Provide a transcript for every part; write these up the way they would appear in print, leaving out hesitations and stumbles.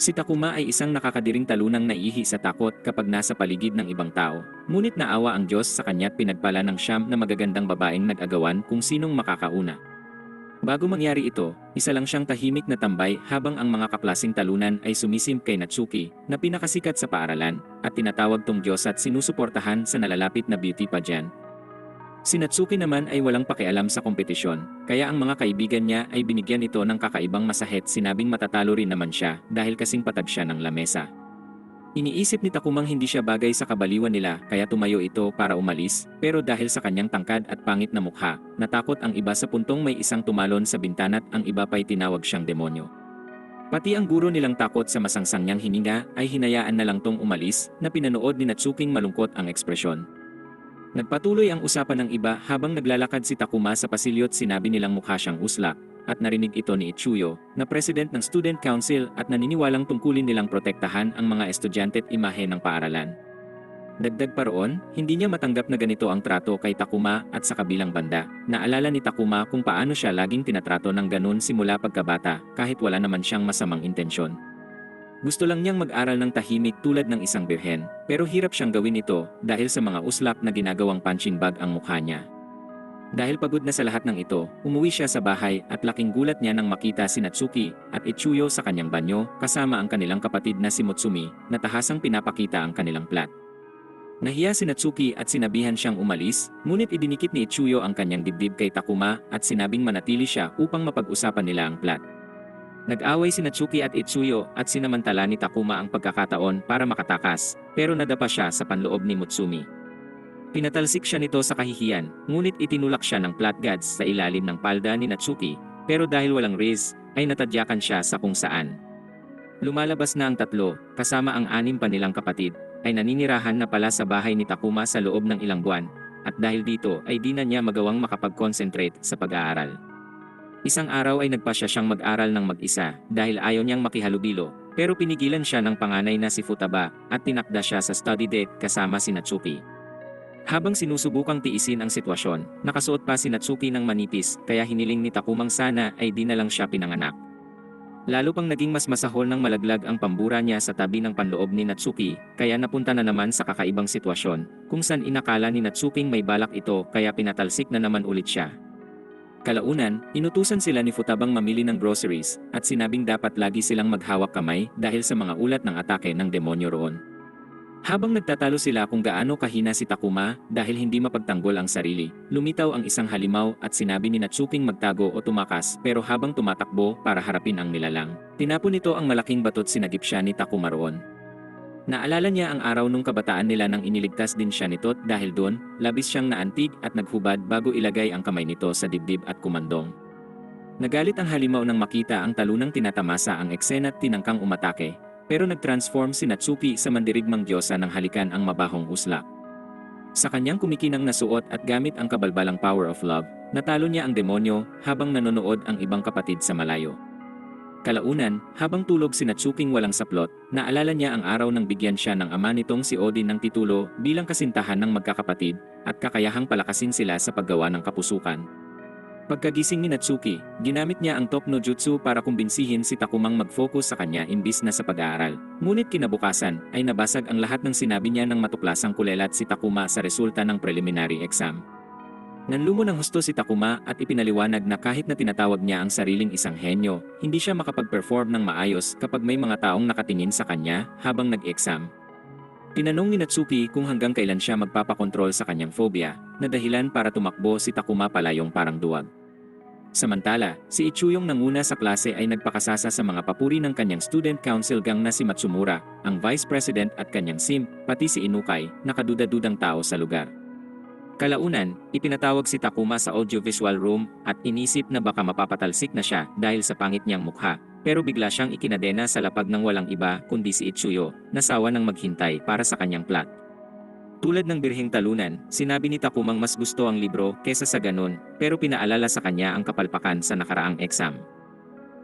Si Takuma ay isang nakakadiring talunang naihi sa takot kapag nasa paligid ng ibang tao. Ngunit naawa ang Diyos sa kanya't pinagpala ng siyam na magagandang babaeng nag-agawan kung sinong makakauna. Bago mangyari ito, isa lang siyang tahimik na tambay habang ang mga kaplasing talunan ay sumisimp kay Natsuki na pinakasikat sa paaralan at tinatawag tong Diyos at sinusuportahan sa nalalapit na beauty pageant. Si Natsuki naman ay walang pakialam sa kompetisyon, kaya ang mga kaibigan niya ay binigyan ito ng kakaibang masahit sinabing matatalo rin naman siya dahil kasing patag siya ng lamesa. Iniisip ni Takumang hindi siya bagay sa kabaliwan nila kaya tumayo ito para umalis, pero dahil sa kanyang tangkad at pangit na mukha, natakot ang iba sa puntong may isang tumalon sa bintana't ang iba pa'y tinawag siyang demonyo. Pati ang guro nilang takot sa masangsang niyang hininga ay hinayaan na lang tong umalis na pinanood ni Natsuking malungkot ang ekspresyon. Nagpatuloy ang usapan ng iba habang naglalakad si Takuma sa pasilyo't sinabi nilang mukha siyang usla, at narinig ito ni Ichuyo, na president ng student council at naniniwalang tungkulin nilang protektahan ang mga estudyante at imahe ng paaralan. Dagdag pa roon, hindi niya matanggap na ganito ang trato kay Takuma at sa kabilang banda. Naalala ni Takuma kung paano siya laging tinatrato ng ganun simula pagkabata kahit wala naman siyang masamang intensyon. Gusto lang niyang mag-aral ng tahimik tulad ng isang birhen, pero hirap siyang gawin ito dahil sa mga uslap na ginagawang punching bag ang mukha niya. Dahil pagod na sa lahat ng ito, umuwi siya sa bahay at laking gulat niya nang makita si Natsuki at Ichuyo sa kanyang banyo kasama ang kanilang kapatid na si Mutsumi na tahasang pinapakita ang kanilang plat. Nahiya si Natsuki at sinabihan siyang umalis, ngunit idinikit ni Ichuyo ang kanyang dibdib kay Takuma at sinabing manatili siya upang mapag-usapan nila ang plat. Nag-away si Natsuki at Itsuyo at sinamantala ni Takuma ang pagkakataon para makatakas, pero nadapa siya sa panloob ni Mutsumi. Pinatalsik siya nito sa kahihiyan, ngunit itinulak siya ng plat guards sa ilalim ng palda ni Natsuki, pero dahil walang raise, ay natadyakan siya sa kung saan. Lumalabas na ang tatlo, kasama ang anim pa nilang kapatid, ay naninirahan na pala sa bahay ni Takuma sa loob ng ilang buwan, at dahil dito ay di na niya magawang makapag-concentrate sa pag-aaral. Isang araw ay nagpasya siyang mag-aral ng mag-isa dahil ayaw niyang makihalubilo, pero pinigilan siya ng panganay na si Futaba at tinakda siya sa study date kasama si Natsuki. Habang sinusubukang tiisin ang sitwasyon, nakasuot pa si Natsuki ng manipis kaya hiniling ni Takumang sana ay di na lang siya pinanganak. Lalo pang naging mas masahol ng malaglag ang pambura niya sa tabi ng panloob ni Natsuki, kaya napunta na naman sa kakaibang sitwasyon, kung saan inakala ni Natsuking may balak ito kaya pinatalsik na naman ulit siya. Kalaunan, inutusan sila ni Futabang mamili ng groceries at sinabing dapat lagi silang maghawak kamay dahil sa mga ulat ng atake ng demonyo roon. Habang nagtatalo sila kung gaano kahina si Takuma dahil hindi mapagtanggol ang sarili, lumitaw ang isang halimaw at sinabi ni Natsuking magtago o tumakas pero habang tumatakbo para harapin ang nilalang, tinapon nito ang malaking batot sinagip siya ni Takuma roon. Naalala niya ang araw nung kabataan nila nang iniligtas din siya nito dahil doon, labis siyang naantig at naghubad bago ilagay ang kamay nito sa dibdib at kumandong. Nagalit ang halimaw nang makita ang talunang tinatamasa ang eksena at tinangkang umatake. Pero nag-transform si Natsuki sa mandirigmang diyosa ng halikan ang mabahong usla. Sa kanyang kumikinang nasuot at gamit ang kabalbalang power of love, natalo niya ang demonyo habang nanonood ang ibang kapatid sa malayo. Kalaunan, habang tulog si Natsuking walang saplot, naalala niya ang araw nang bigyan siya ng ama nitong si Odin ng titulo bilang kasintahan ng magkakapatid at kakayahang palakasin sila sa paggawa ng kapusukan. Pagkagising ni Natsuki, ginamit niya ang top no jutsu para kumbinsihin si Takumang mag-focus sa kanya imbis na sa pag-aaral. Ngunit kinabukasan, ay nabasag ang lahat ng sinabi niya nang matuklasang kulelat si Takuma sa resulta ng preliminary exam. Nanlumo ng husto si Takuma at ipinaliwanag na kahit na tinatawag niya ang sariling isang henyo, hindi siya makapag-perform ng maayos kapag may mga taong nakatingin sa kanya habang nag-exam. Tinanong ni Natsuki kung hanggang kailan siya magpapakontrol sa kanyang phobia, na dahilan para tumakbo si Takuma palayong parang duwag. Samantala, si Ichuyong nanguna sa klase ay nagpakasasa sa mga papuri ng kanyang student council gang na si Matsumura, ang vice president at kanyang simp, pati si Inukai, nakaduda-dudang tao sa lugar. Kalaunan, ipinatawag si Takuma sa audiovisual room at inisip na baka mapapatalsik na siya dahil sa pangit niyang mukha. Pero bigla siyang ikinadena sa lapag ng walang iba kundi si Itsuyo, na sawa ng maghintay para sa kanyang plot. Tulad ng birheng talunan, sinabi ni Takumang mas gusto ang libro kesa sa ganun, pero pinaalala sa kanya ang kapalpakan sa nakaraang exam.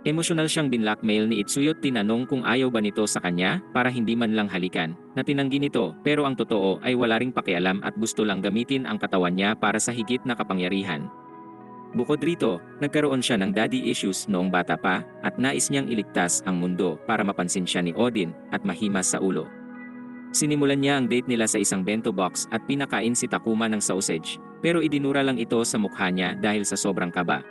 Emosyonal siyang binlockmail ni Itsuyo at tinanong kung ayaw ba nito sa kanya para hindi man lang halikan, na tinanggi nito pero ang totoo ay wala ring pakialam at gusto lang gamitin ang katawan niya para sa higit na kapangyarihan. Bukod rito, nagkaroon siya ng daddy issues noong bata pa at nais niyang iligtas ang mundo para mapansin siya ni Odin at mahimas sa ulo. Sinimulan niya ang date nila sa isang bento box at pinakain si Takuma ng sausage, pero idinura lang ito sa mukha niya dahil sa sobrang kaba.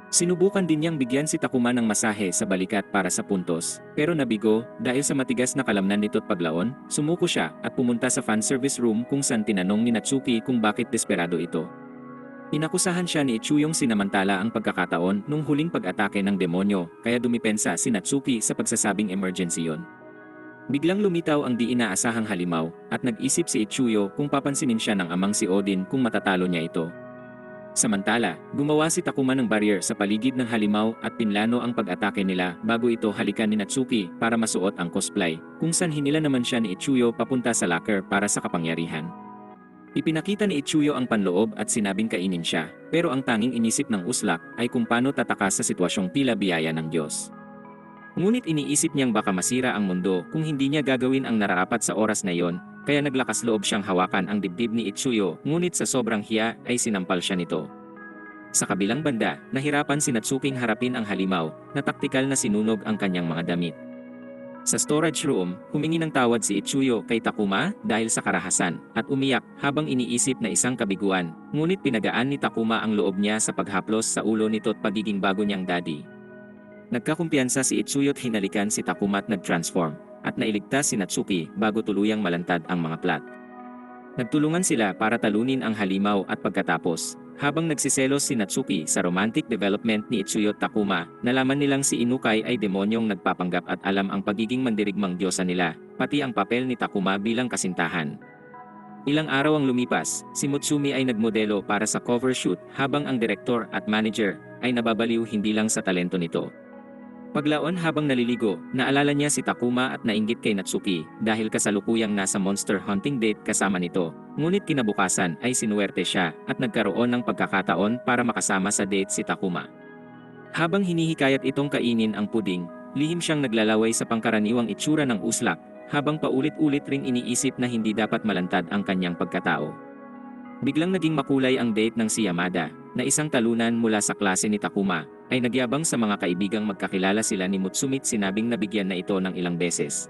Sinubukan din niyang bigyan si Takuma ng masahe sa balikat para sa puntos, pero nabigo dahil sa matigas na kalamnan nito't paglaon, sumuko siya at pumunta sa fan service room kung saan tinanong ni Natsuki kung bakit desperado ito. Inakusahan siya ni Ichuyong sinamantala ang pagkakataon nung huling pag-atake ng demonyo, kaya dumipensa si Natsuki sa pagsasabing emergency yon. Biglang lumitaw ang di inaasahang halimaw, at nag-isip si Ichuyo kung papansinin siya ng amang si Odin kung matatalo niya ito. Samantala, gumawa si Takuma ng barrier sa paligid ng halimaw at pinlano ang pag-atake nila bago ito halikan ni Natsuki para masuot ang cosplay, kung saan hinila naman siya ni Ichuyo papunta sa locker para sa kapangyarihan. Ipinakita ni Ichuyo ang panloob at sinabing kainin siya, pero ang tanging inisip ng uslak ay kung paano tatakas sa sitwasyong tila biyaya ng Diyos. Ngunit iniisip niyang baka masira ang mundo kung hindi niya gagawin ang nararapat sa oras na yon, kaya naglakas loob siyang hawakan ang dibdib ni Ichuyo, ngunit sa sobrang hiya ay sinampal siya nito. Sa kabilang banda, nahirapan si Natsuking harapin ang halimaw, na taktikal na sinunog ang kanyang mga damit. Sa storage room, humingi ng tawad si Ichuyo kay Takuma dahil sa karahasan, at umiyak habang iniisip na isang kabiguan, ngunit pinagaan ni Takuma ang loob niya sa paghaplos sa ulo nito't pagiging bago niyang daddy. Nagkakumpiyansa si Ichuyo't hinalikan si Takuma at nag-transform, at nailigtas si Natsuki bago tuluyang malantad ang mga plot. Nagtulungan sila para talunin ang halimaw at pagkatapos, habang nagsiselos si Natsuki sa romantic development ni Ichuyo at Takuma, nalaman nilang si Inukai ay demonyong nagpapanggap at alam ang pagiging mandirigmang diyosa nila, pati ang papel ni Takuma bilang kasintahan. Ilang araw ang lumipas, si Mutsumi ay nagmodelo para sa cover shoot habang ang direktor at manager ay nababaliw hindi lang sa talento nito. Paglaon habang naliligo, naalala niya si Takuma at nainggit kay Natsuki dahil kasalukuyang nasa monster hunting date kasama nito. Ngunit kinabukasan ay sinuwerte siya at nagkaroon ng pagkakataon para makasama sa date si Takuma. Habang hinihikayat itong kainin ang puding, lihim siyang naglalaway sa pangkaraniwang itsura ng uslak, habang paulit-ulit ring iniisip na hindi dapat malantad ang kanyang pagkatao. Biglang naging makulay ang date ng si Yamada, na isang talunan mula sa klase ni Takuma, ay nagyabang sa mga kaibigang magkakilala sila ni Mutsumi at sinabing nabigyan na ito ng ilang beses.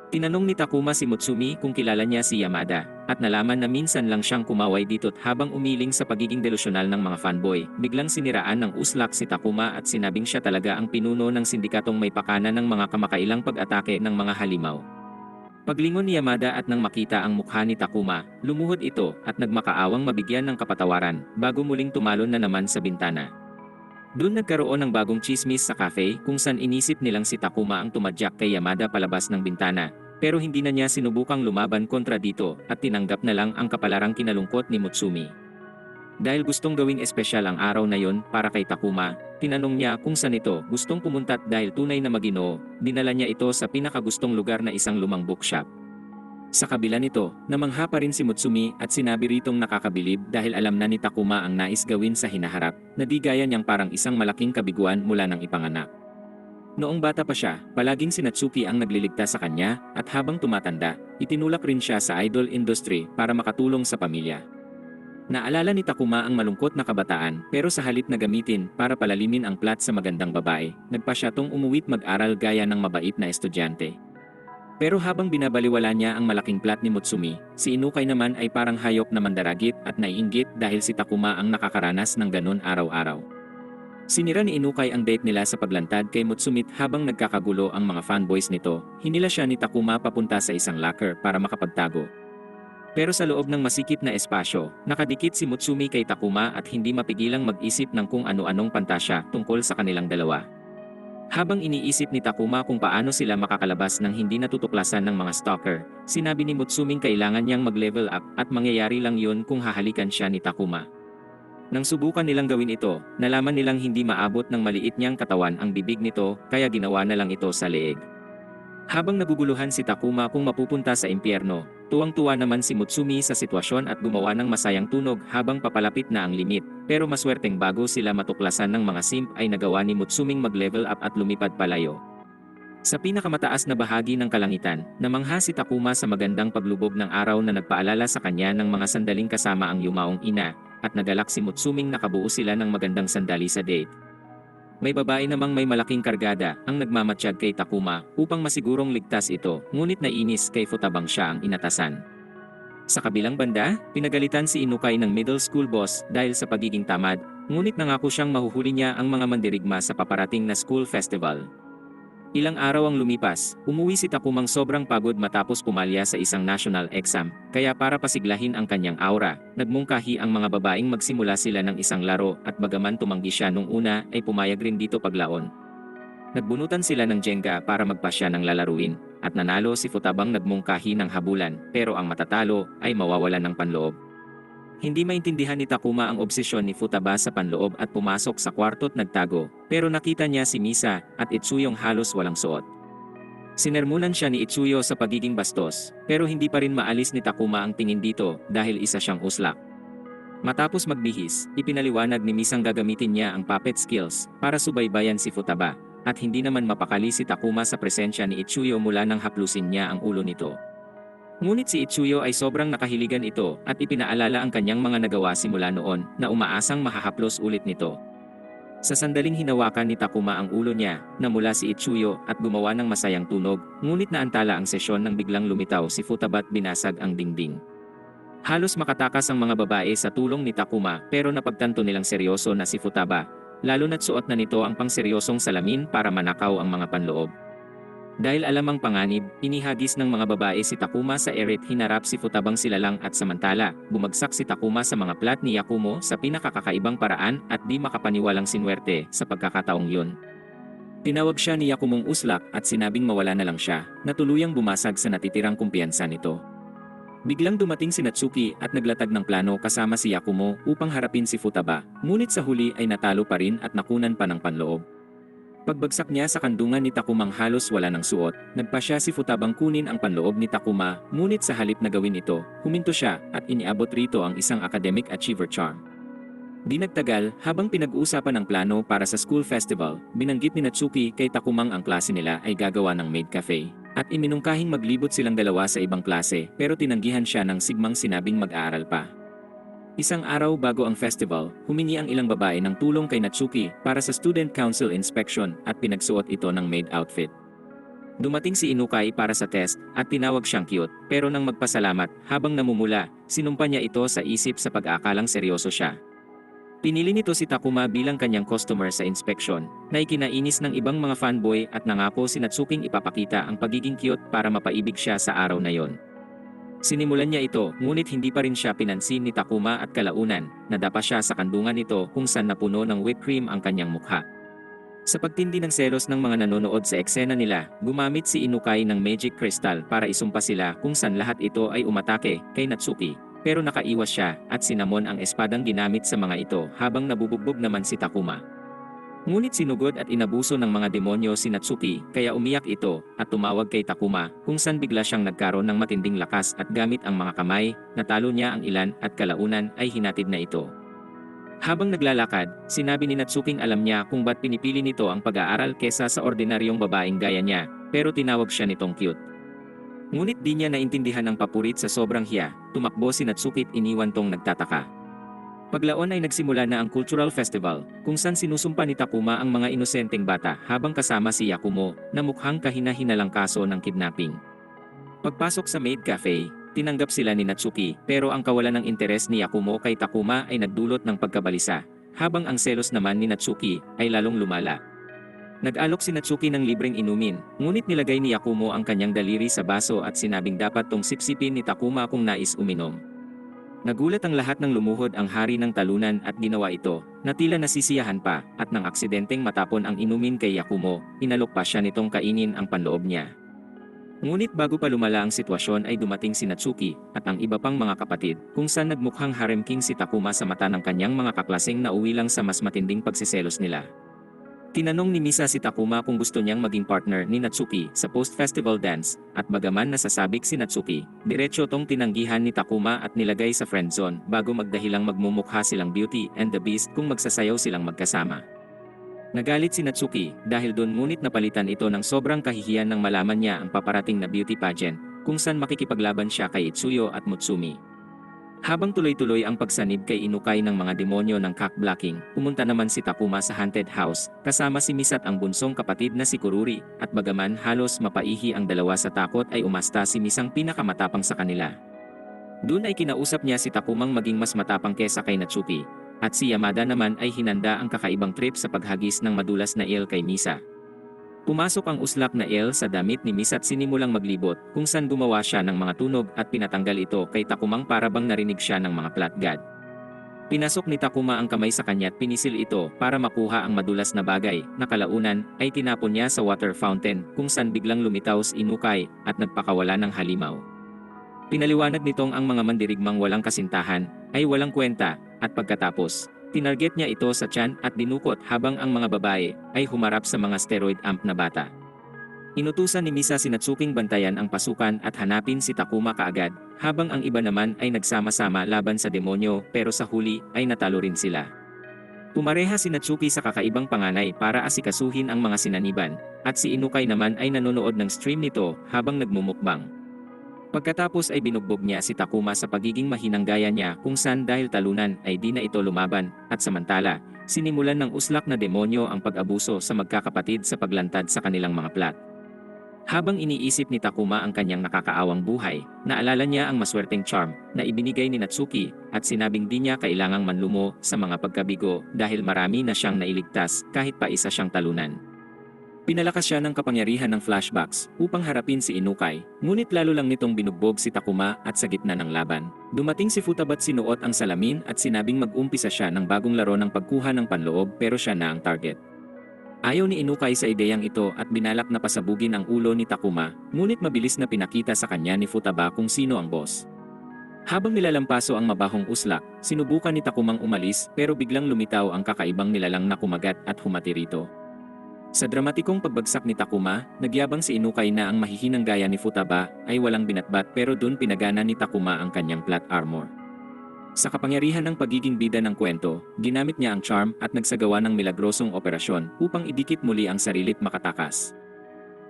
Tinanong ni Takuma si Mutsumi kung kilala niya si Yamada, at nalaman na minsan lang siyang kumaway dito't habang umiling sa pagiging delusyonal ng mga fanboy, biglang siniraan ng uslak si Takuma at sinabing siya talaga ang pinuno ng sindikatong may pakana ng mga kamakailang pag-atake ng mga halimaw. Paglingon ni Yamada at nang makita ang mukha ni Takuma, lumuhod ito at nagmakaawang mabigyan ng kapatawaran bago muling tumalon na naman sa bintana. Doon nagkaroon ng bagong chismis sa cafe kung saan inisip nilang si Takuma ang tumadyak kay Yamada palabas ng bintana, pero hindi na niya sinubukang lumaban kontra dito at tinanggap na lang ang kapalarang kinalungkot ni Mutsumi. Dahil gustong gawing espesyal ang araw na yon para kay Takuma, tinanong niya kung saan ito gustong pumunta at dahil tunay na maginoo, dinala niya ito sa pinakagustong lugar na isang lumang bookshop. Sa kabila nito, namangha pa rin si Mutsumi at sinabi ritong nakakabilib dahil alam na ni Takuma ang nais gawin sa hinaharap, na di gaya niyang parang isang malaking kabiguan mula ng ipanganak. Noong bata pa siya, palaging si Natsuki ang nagliligtas sa kanya, at habang tumatanda, itinulak rin siya sa idol industry para makatulong sa pamilya. Naalala ni Takuma ang malungkot na kabataan, pero sa halip na gamitin para palalimin ang plot sa magandang babae, nagpa siya tong umuwit mag-aral gaya ng mabait na estudyante. Pero habang binabaliwala niya ang malaking plot ni Mutsumi, si Inukai naman ay parang hayop na mandaragit at naiinggit dahil si Takuma ang nakakaranas ng ganun araw-araw. Sinira ni Inukai ang date nila sa paglantad kay Mutsumi habang nagkakagulo ang mga fanboys nito, hinila siya ni Takuma papunta sa isang locker para makapagtago. Pero sa loob ng masikip na espasyo, nakadikit si Mutsumi kay Takuma at hindi mapigilang mag-isip ng kung ano-anong pantasya tungkol sa kanilang dalawa. Habang iniisip ni Takuma kung paano sila makakalabas ng hindi natutuklasan ng mga stalker, sinabi ni Mutsuming kailangan niyang mag-level up at mangyayari lang yun kung hahalikan siya ni Takuma. Nang subukan nilang gawin ito, nalaman nilang hindi maabot ng maliit niyang katawan ang bibig nito, kaya ginawa na lang ito sa leeg. Habang naguguluhan si Takuma kung mapupunta sa impyerno, tuwang-tuwa naman si Mutsumi sa sitwasyon at gumawa ng masayang tunog habang papalapit na ang limit. Pero maswerteng bago sila matuklasan ng mga simp ay nagawa ni Mutsuming mag-level up at lumipad palayo. Sa pinakamataas na bahagi ng kalangitan, namangha si Takuma sa magandang paglubog ng araw na nagpaalala sa kanya ng mga sandaling kasama ang yumaong ina, at nagalak si Mutsuming nakabuo sila ng magandang sandali sa date. May babae namang may malaking kargada ang nagmamatsyag kay Takuma upang masigurong ligtas ito, ngunit nainis kay Futabang siya ang inatasan. Sa kabilang banda, pinagalitan si Inukai ng middle school boss dahil sa pagiging tamad, ngunit nangako siyang mahuhuli niya ang mga mandirigma sa paparating na school festival. Ilang araw ang lumipas, umuwi si Takumang sobrang pagod matapos pumalya sa isang national exam, kaya para pasiglahin ang kanyang aura, nagmungkahi ang mga babaeng magsimula sila ng isang laro at bagaman tumanggi siya nung una ay pumayag rin dito paglaon. Nagbunutan sila ng Jenga para magpasya ng lalaruin, at nanalo si Futabang nagmungkahi ng habulan, pero ang matatalo ay mawawalan ng panloob. Hindi maintindihan ni Takuma ang obsesyon ni Futaba sa panloob at pumasok sa kwarto't nagtago, pero nakita niya si Misa at Itsuyong halos walang suot. Sinermunan siya ni Itsuyo sa pagiging bastos, pero hindi pa rin maalis ni Takuma ang tingin dito dahil isa siyang uslak. Matapos magbihis, ipinaliwanag ni Misang gagamitin niya ang puppet skills para subaybayan si Futaba, at hindi naman mapakali si Takuma sa presensya ni Itsuyo mula nang haplusin niya ang ulo nito. Ngunit si Itsuyo ay sobrang nakahiligan ito at ipinaalala ang kanyang mga nagawa simula noon na umaasang mahahaplos ulit nito. Sa sandaling hinawakan ni Takuma ang ulo niya, namula si Itsuyo at gumawa ng masayang tunog, ngunit naantala ang sesyon nang biglang lumitaw si Futaba at binasag ang dingding. Halos makatakas ang mga babae sa tulong ni Takuma pero napagtanto nilang seryoso na si Futaba, lalo na't suot na nito ang pangseryosong salamin para manakaw ang mga panloob. Dahil alam ang panganib, inihagis ng mga babae si Takuma sa eret, hinarap si Futabang silalang at samantala, bumagsak si Takuma sa mga plat ni Yakumo sa pinakakakaibang paraan at di makapaniwalang sinwerte sa pagkakataong yun. Tinawag siya ni Yakumong uslak at sinabing mawala na lang siya, na tuluyang bumasag sa natitirang kumpiyansa nito. Biglang dumating si Natsuki at naglatag ng plano kasama si Yakumo upang harapin si Futaba, ngunit sa huli ay natalo pa rin at nakunan pa ng panloob. Pagbagsak niya sa kandungan ni Takumang halos wala ng suot, nagpasya si Futabang kunin ang panloob ni Takuma, ngunit sa halip na gawin ito, huminto siya at iniabot rito ang isang academic achiever charm. Di nagtagal, habang pinag-uusapan ang plano para sa school festival, binanggit ni Natsuki kay Takumang ang klase nila ay gagawa ng maid cafe, at iminungkahing maglibot silang dalawa sa ibang klase pero tinanggihan siya ng sigmang sinabing mag-aaral pa. Isang araw bago ang festival, humingi ang ilang babae ng tulong kay Natsuki para sa student council inspection at pinagsuot ito ng maid outfit. Dumating si Inukai para sa test at tinawag siyang cute, pero nang magpasalamat habang namumula, sinumpa niya ito sa isip sa pag-aakalang seryoso siya. Pinili nito si Takuma bilang kanyang customer sa inspection, na ikinainis ng ibang mga fanboy at nangako si Natsuking ipapakita ang pagiging cute para mapaibig siya sa araw na yon. Sinimulan niya ito, ngunit hindi pa rin siya pinansin ni Takuma at kalaunan, nadapa siya sa kandungan nito kung saan napuno ng whipped cream ang kanyang mukha. Sa pagtindi ng selos ng mga nanonood sa eksena nila, gumamit si Inukai ng magic crystal para isumpa sila kung saan lahat ito ay umatake kay Natsuki, pero nakaiwas siya at sinamon ang espadang ginamit sa mga ito habang nabubugbog naman si Takuma. Ngunit sinugod at inabuso ng mga demonyo si Natsuki, kaya umiyak ito at tumawag kay Takuma kung saan bigla siyang nagkaroon ng matinding lakas at gamit ang mga kamay, natalo niya ang ilan at kalaunan ay hinatid na ito. Habang naglalakad, sinabi ni Natsuking alam niya kung ba't pinipili nito ang pag-aaral kesa sa ordinaryong babaeng gaya niya, pero tinawag siya nitong cute. Ngunit di niya naintindihan ang papurit sa sobrang hiya, tumakbo si Natsuki at iniwan tong nagtataka. Paglaon ay nagsimula na ang cultural festival, kung saan sinusumpa ni Takuma ang mga inosenteng bata habang kasama si Yakumo, na mukhang kahina-hinalang kaso ng kidnapping. Pagpasok sa maid cafe, tinanggap sila ni Natsuki, pero ang kawalan ng interes ni Yakumo kay Takuma ay nagdulot ng pagkabalisa, habang ang selos naman ni Natsuki ay lalong lumala. Nag-alok si Natsuki ng libreng inumin, ngunit nilagay ni Yakumo ang kanyang daliri sa baso at sinabing dapat tong sipsipin ni Takuma kung nais uminom. Nagulat ang lahat ng lumuhod ang hari ng talunan at ginawa ito, na tila nasisiyahan pa, at nang aksidenteng matapon ang inumin kay Yakumo, inalok pa siya nitong kainin ang panloob niya. Ngunit bago pa lumala ang sitwasyon ay dumating si Natsuki, at ang iba pang mga kapatid, kung saan nagmukhang harem king si Takuma sa mata ng kanyang mga kaklaseng na uwi lang sa mas matinding pagsiselos nila. Tinanong ni Misa si Takuma kung gusto niyang maging partner ni Natsuki sa post-festival dance, at bagaman nasasabik si Natsuki, diretso tong tinanggihan ni Takuma at nilagay sa friend zone bago magdahilang magmumukha silang Beauty and the Beast kung magsasayaw silang magkasama. Nagalit si Natsuki dahil doon, ngunit napalitan ito ng sobrang kahihiyan nang malaman niya ang paparating na beauty pageant, kung saan makikipaglaban siya kay Itsuyo at Mutsumi. Habang tuloy-tuloy ang pagsanib kay Inukai ng mga demonyo ng cock-blocking, pumunta naman si Takuma sa haunted house, kasama si Misat ang bunsong kapatid na si Kururi, at bagaman halos mapaihi ang dalawa sa takot ay umasta si Misang pinakamatapang sa kanila. Doon ay kinausap niya si Takumang maging mas matapang kesa kay Natsuki, at si Yamada naman ay hinanda ang kakaibang trip sa paghagis ng madulas na eel kay Misa. Pumasok ang uslak na eel sa damit ni Misa at sinimulang maglibot, kung saan gumawa siya ng mga tunog at pinatanggal ito kay Takumang para bang narinig siya ng mga plant god. Pinasok ni Takuma ang kamay sa kanya at pinisil ito para makuha ang madulas na bagay, na kalaunan ay tinapon niya sa water fountain kung saan biglang lumitaw si Inukai at nagpakawala ng halimaw. Pinaliwanag nitong ang mga mandirigmang walang kasintahan ay walang kwenta at pagkatapos, tinarget niya ito sa tiyan at dinukot habang ang mga babae ay humarap sa mga steroid amp na bata. Inutusan ni Misa si Natsuking bantayan ang pasukan at hanapin si Takuma kaagad, habang ang iba naman ay nagsama-sama laban sa demonyo pero sa huli ay natalo rin sila. Pumareha si Natsuki sa kakaibang panganay para asikasuhin ang mga sinaniban, at si Inukai naman ay nanonood ng stream nito habang nagmumukbang. Pagkatapos ay binugbog niya si Takuma sa pagiging mahinang gaya niya kung saan dahil talunan ay di na ito lumaban, at samantala, sinimulan ng uslak na demonyo ang pag-abuso sa magkakapatid sa paglantad sa kanilang mga plot. Habang iniisip ni Takuma ang kanyang nakakaawang buhay, naalala niya ang maswerteng charm na ibinigay ni Natsuki at sinabing di niya kailangang manlumo sa mga pagkabigo dahil marami na siyang nailigtas kahit pa isa siyang talunan. Pinalakas siya ng kapangyarihan ng flashbacks upang harapin si Inukai, ngunit lalo lang nitong binugbog si Takuma at sa gitna ng laban. Dumating si Futaba at sinuot ang salamin at sinabing mag-umpisa siya ng bagong laro ng pagkuha ng panloob pero siya na ang target. Ayaw ni Inukai sa ideyang ito at binalak na pasabugin ang ulo ni Takuma, ngunit mabilis na pinakita sa kanya ni Futaba kung sino ang boss. Habang nilalampaso ang mabahong uslak, sinubukan ni Takumang umalis pero biglang lumitaw ang kakaibang nilalang na kumagat at humati rito. Sa dramatikong pagbagsak ni Takuma, nagyabang si Inukai na ang mahihinang gaya ni Futaba ay walang binatbat pero dun pinagana ni Takuma ang kanyang plot armor. Sa kapangyarihan ng pagiging bida ng kwento, ginamit niya ang charm at nagsagawa ng milagrosong operasyon upang idikit muli ang sarili't makatakas.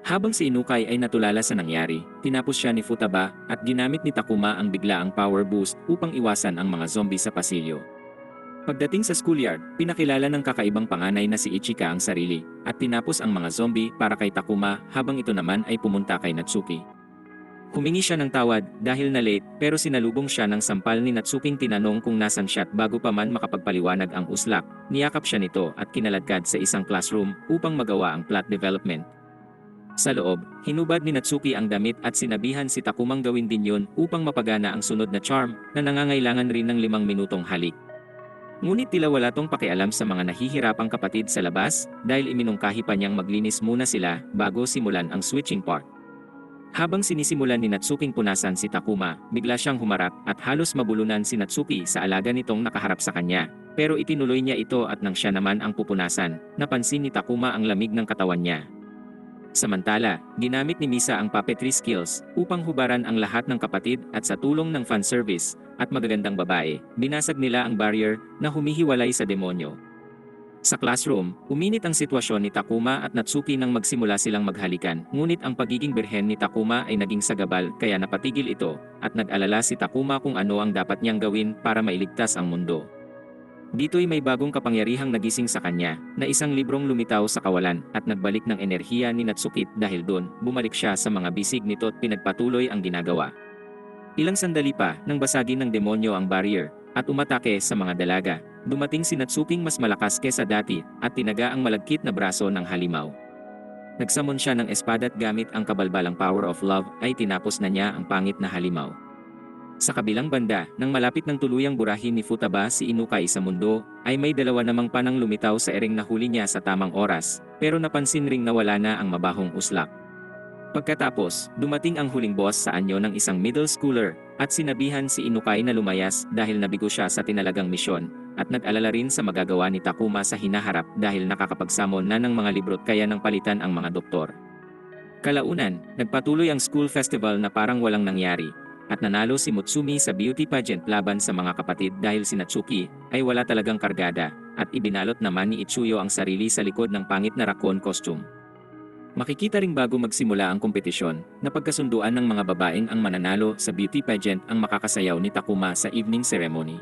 Habang si Inukai ay natulala sa nangyari, tinapos siya ni Futaba at ginamit ni Takuma ang biglaang power boost upang iwasan ang mga zombie sa pasilyo. Pagdating sa schoolyard, pinakilala ng kakaibang panganay na si Ichika ang sarili, at tinapos ang mga zombie para kay Takuma habang ito naman ay pumunta kay Natsuki. Humingi siya ng tawad dahil na late pero sinalubong siya ng sampal ni Natsuking tinanong kung nasan siya at bago pa man makapagpaliwanag ang uslak, niyakap siya nito at kinaladkad sa isang classroom upang magawa ang plot development. Sa loob, hinubad ni Natsuki ang damit at sinabihan si Takumang gawin din yun upang mapagana ang sunod na charm na nangangailangan rin ng 5 minutong halik. Ngunit tila wala tong pakialam sa mga nahihirapang kapatid sa labas dahil iminungkahi pa niyang maglinis muna sila bago simulan ang switching part. Habang sinisimulan ni Natsuking punasan si Takuma, bigla siyang humarap at halos mabulunan si Natsuki sa alaga nitong nakaharap sa kanya. Pero itinuloy niya ito at nang siya naman ang pupunasan, napansin ni Takuma ang lamig ng katawan niya. Samantala, ginamit ni Misa ang puppetry skills upang hubaran ang lahat ng kapatid at sa tulong ng fanservice at magagandang babae, binasag nila ang barrier na humihiwalay sa demonyo. Sa classroom, uminit ang sitwasyon ni Takuma at Natsuki nang magsimula silang maghalikan, ngunit ang pagiging birhen ni Takuma ay naging sagabal kaya napatigil ito at nag-alala si Takuma kung ano ang dapat niyang gawin para mailigtas ang mundo. Dito'y may bagong kapangyarihang nagising sa kanya, na isang librong lumitaw sa kawalan at nagbalik ng enerhiya ni Natsuki dahil doon, bumalik siya sa mga bisig nito at pinagpatuloy ang ginagawa. Ilang sandali pa, nang basagin ng demonyo ang barrier, at umatake sa mga dalaga, dumating si Natsuking mas malakas kesa dati, at tinaga ang malagkit na braso ng halimaw. Nagsamon siya ng espada at gamit ang kabalbalang power of love ay tinapos na niya ang pangit na halimaw. Sa kabilang banda, nang malapit ng tuluyang burahin ni Futaba si Inukai sa mundo, ay may dalawa namang panang lumitaw sa ering na huli niya sa tamang oras, pero napansin ring nawala na ang mabahong uslak. Pagkatapos, dumating ang huling boss sa anyo ng isang middle schooler, at sinabihan si Inukai na lumayas dahil nabigo siya sa tinalagang misyon, at nag-alala rin sa magagawa ni Takuma sa hinaharap dahil nakakapagsamon na ng mga librot kaya nang palitan ang mga doktor. Kalaunan, nagpatuloy ang school festival na parang walang nangyari, at nanalo si Mutsumi sa beauty pageant laban sa mga kapatid dahil si Natsuki ay wala talagang kargada, at ibinalot naman ni Ichuyo ang sarili sa likod ng pangit na raccoon costume. Makikita ring bago magsimula ang kompetisyon, na pagkasunduan ng mga babaeng ang mananalo sa beauty pageant ang makakasayaw ni Takuma sa evening ceremony.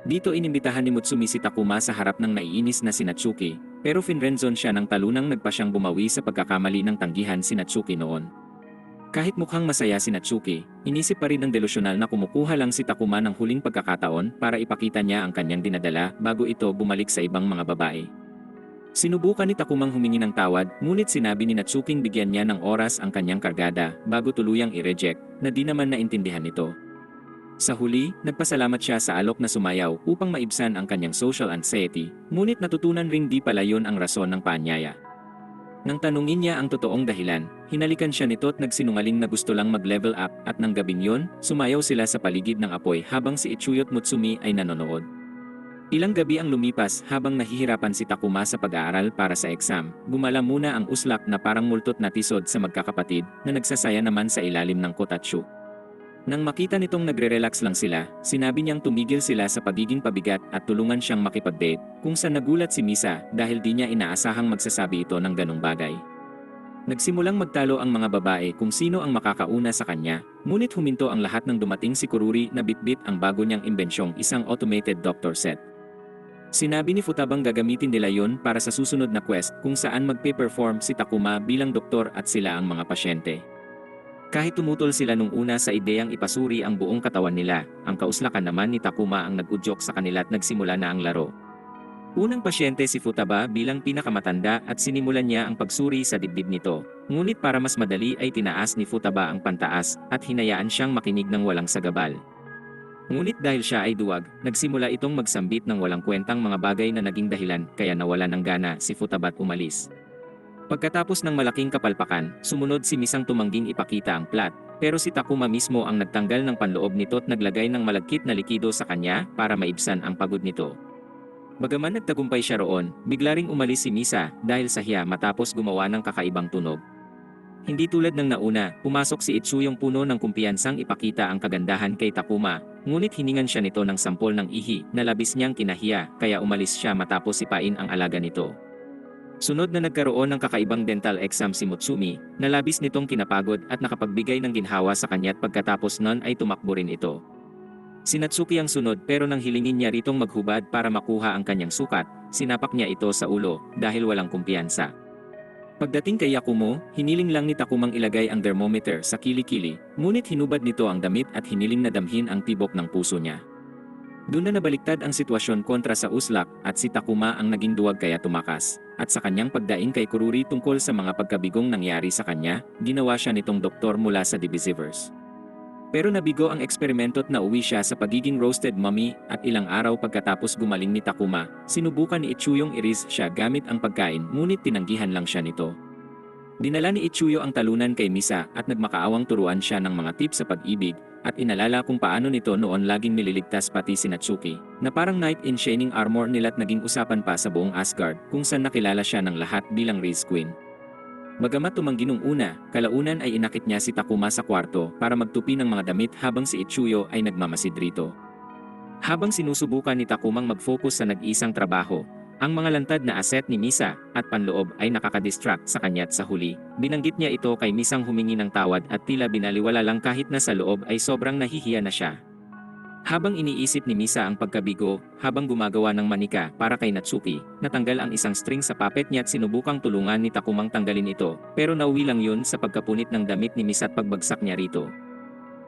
Dito inimbitahan ni Mutsumi si Takuma sa harap ng naiinis na si Natsuki, pero finrenzon siya ng talunang nagpa siyang bumawi sa pagkakamali ng tanggihan si Natsuki noon. Kahit mukhang masaya si Natsuki, inisip pa rin ng delusyonal na kumukuha lang si Takuma ng huling pagkakataon para ipakita niya ang kanyang dinadala bago ito bumalik sa ibang mga babae. Sinubukan ni Takumang humingi ng tawad, ngunit sinabi ni Natsuking bigyan niya ng oras ang kanyang kargada bago tuluyang i-reject, na di naman naintindihan nito. Sa huli, nagpasalamat siya sa alok na sumayaw upang maibsan ang kanyang social anxiety, ngunit natutunan ring di pala yun ang rason ng paanyaya. Nang tanungin niya ang totoong dahilan, hinalikan siya nito at nagsinungaling na gusto lang mag-level up at nang gabing yun, sumayaw sila sa paligid ng apoy habang si Ichuyo at Mutsumi ay nanonood. Ilang gabi ang lumipas habang nahihirapan si Takuma sa pag-aaral para sa exam, gumala muna ang uslak na parang multot na tisod sa magkakapatid na nagsasaya naman sa ilalim ng kotatsyu. Nang makita nitong nagre-relax lang sila, sinabi niyang tumigil sila sa pagiging pabigat at tulungan siyang makipag-date, kung saan nagulat si Misa dahil di niya inaasahang magsasabi ito ng ganong bagay. Nagsimulang magtalo ang mga babae kung sino ang makakauna sa kanya, ngunit huminto ang lahat nang dumating si Kururi na bitbit ang bago niyang imbensyong isang automated doctor set. Sinabi ni Futabang gagamitin nila yon para sa susunod na quest kung saan magpe-perform si Takuma bilang doktor at sila ang mga pasyente. Kahit tumutol sila nung una sa ideyang ipasuri ang buong katawan nila, ang kauslakan naman ni Takuma ang nag-udyok sa kanila at nagsimula na ang laro. Unang pasyente si Futaba bilang pinakamatanda at sinimulan niya ang pagsuri sa dibdib nito, ngunit para mas madali ay tinaas ni Futaba ang pantaas at hinayaan siyang makinig ng walang sagabal. Ngunit dahil siya ay duwag, nagsimula itong magsambit ng walang kwentang mga bagay na naging dahilan kaya nawalan ng gana si Futaba at umalis. Pagkatapos ng malaking kapalpakan, sumunod si Misang tumangging ipakita ang plot, pero si Takuma mismo ang nagtanggal ng panloob nito at naglagay ng malagkit na likido sa kanya para maibsan ang pagod nito. Bagaman nagtagumpay siya roon, bigla ring umalis si Misa dahil sa hiya matapos gumawa ng kakaibang tunog. Hindi tulad ng nauna, pumasok si Itsuyong puno ng kumpiyansang ipakita ang kagandahan kay Takuma, ngunit hiningan siya nito ng sampol ng ihi na labis niyang kinahiya kaya umalis siya matapos sipain ang alaga nito. Sunod na nagkaroon ng kakaibang dental exam si Mutsumi, na labis nitong kinapagod at nakapagbigay ng ginhawa sa kanya at pagkatapos nun ay tumakbo rin ito. Si Natsuki ang sunod pero nang hilingin niya ritong maghubad para makuha ang kanyang sukat, sinapak niya ito sa ulo dahil walang kumpiyansa. Pagdating kay Yakumo, hiniling lang ni Takumang ilagay ang thermometer sa kilikili, ngunit hinubad nito ang damit at hiniling na damhin ang tibok ng puso niya. Doon na nabaliktad ang sitwasyon kontra sa uslak at si Takuma ang naging duwag kaya tumakas, at sa kanyang pagdaing kay Kururi tungkol sa mga pagkabigong nangyari sa kanya, ginawa siya nitong doktor mula sa Divisivers. Pero nabigo ang eksperimento at nauwi siya sa pagiging roasted mummy at ilang araw pagkatapos gumaling ni Takuma, sinubukan ni Ichuyong iris siya gamit ang pagkain ngunit tinanggihan lang siya nito. Dinala ni Ichuyo ang talunan kay Misa at nagmakaawang turuan siya ng mga tips sa pag-ibig at inalala kung paano nito noon laging nililigtas pati si Natsuki, na parang knight in shining armor nila't naging usapan pa sa buong Asgard kung saan nakilala siya ng lahat bilang Race Queen. Bagamat tumanggi nung una, kalaunan ay inakit niya si Takuma sa kwarto para magtupi ng mga damit habang si Ichuyo ay nagmamasid rito. Habang sinusubukan ni Takumang mag-focus sa nag-isang trabaho, ang mga lantad na aset ni Misa at panloob ay nakakadistract sa kanya at sa huli, binanggit niya ito kay Misang humingi ng tawad at tila binaliwala lang kahit na sa loob ay sobrang nahihiya na siya. Habang iniisip ni Misa ang pagkabigo, habang gumagawa ng manika para kay Natsuki, natanggal ang isang string sa puppet niya at sinubukang tulungan ni Takumang tanggalin ito, pero nauwi lang yun sa pagkapunit ng damit ni Misa at pagbagsak niya rito.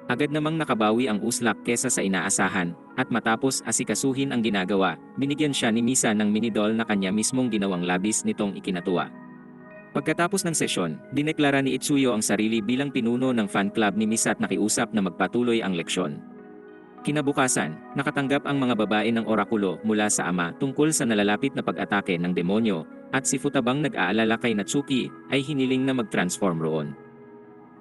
Agad namang nakabawi ang uslak kesa sa inaasahan, at matapos asikasuhin ang ginagawa, binigyan siya ni Misa ng mini-doll na kanya mismong ginawang labis nitong ikinatuwa. Pagkatapos ng sesyon, dineklara ni Itsuyo ang sarili bilang pinuno ng fan club ni Misa at nakiusap na magpatuloy ang leksyon. Kinabukasan, nakatanggap ang mga babae ng orakulo mula sa ama tungkol sa nalalapit na pag-atake ng demonyo, at si Futabang nag-aalala kay Natsuki ay hiniling na mag-transform roon.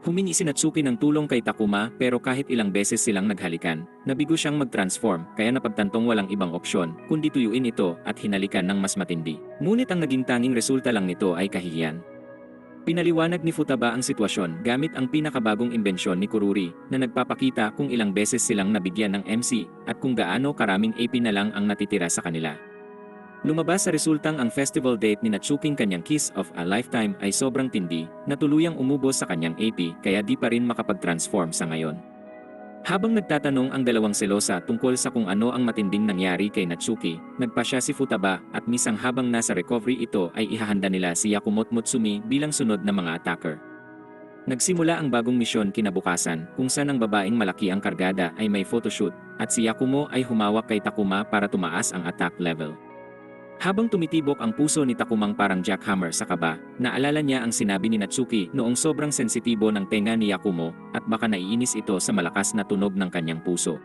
Humingi si Natsuki ng tulong kay Takuma pero kahit ilang beses silang naghalikan, nabigo siyang mag-transform kaya napagtantong walang ibang opsyon kundi tuyuin ito at hinalikan ng mas matindi. Ngunit ang naging tanging resulta lang nito ay kahihiyan. Pinaliwanag ni Futaba ang sitwasyon gamit ang pinakabagong imbensyon ni Kururi na nagpapakita kung ilang beses silang nabigyan ng MC at kung gaano karaming AP na lang ang natitira sa kanila. Lumabas sa resultang ang festival date ni Natsuking kanyang kiss of a lifetime ay sobrang tindi na tuluyang umubos sa kanyang AP kaya di pa rin makapag-transform sa ngayon. Habang nagtatanong ang dalawang selosa tungkol sa kung ano ang matinding nangyari kay Natsuki, nagpa siya si Futaba at misang habang nasa recovery ito ay ihahanda nila si Yakumoto Mutsumi bilang sunod na mga attacker. Nagsimula ang bagong misyon kinabukasan kung saan ang babaeng malaki ang kargada ay may photoshoot at si Yakumo ay humawak kay Takuma para tumaas ang attack level. Habang tumitibok ang puso ni Takumang parang jackhammer sa kaba, naalala niya ang sinabi ni Natsuki noong sobrang sensitibo ng tenga ni Yakumo at baka naiinis ito sa malakas na tunog ng kanyang puso.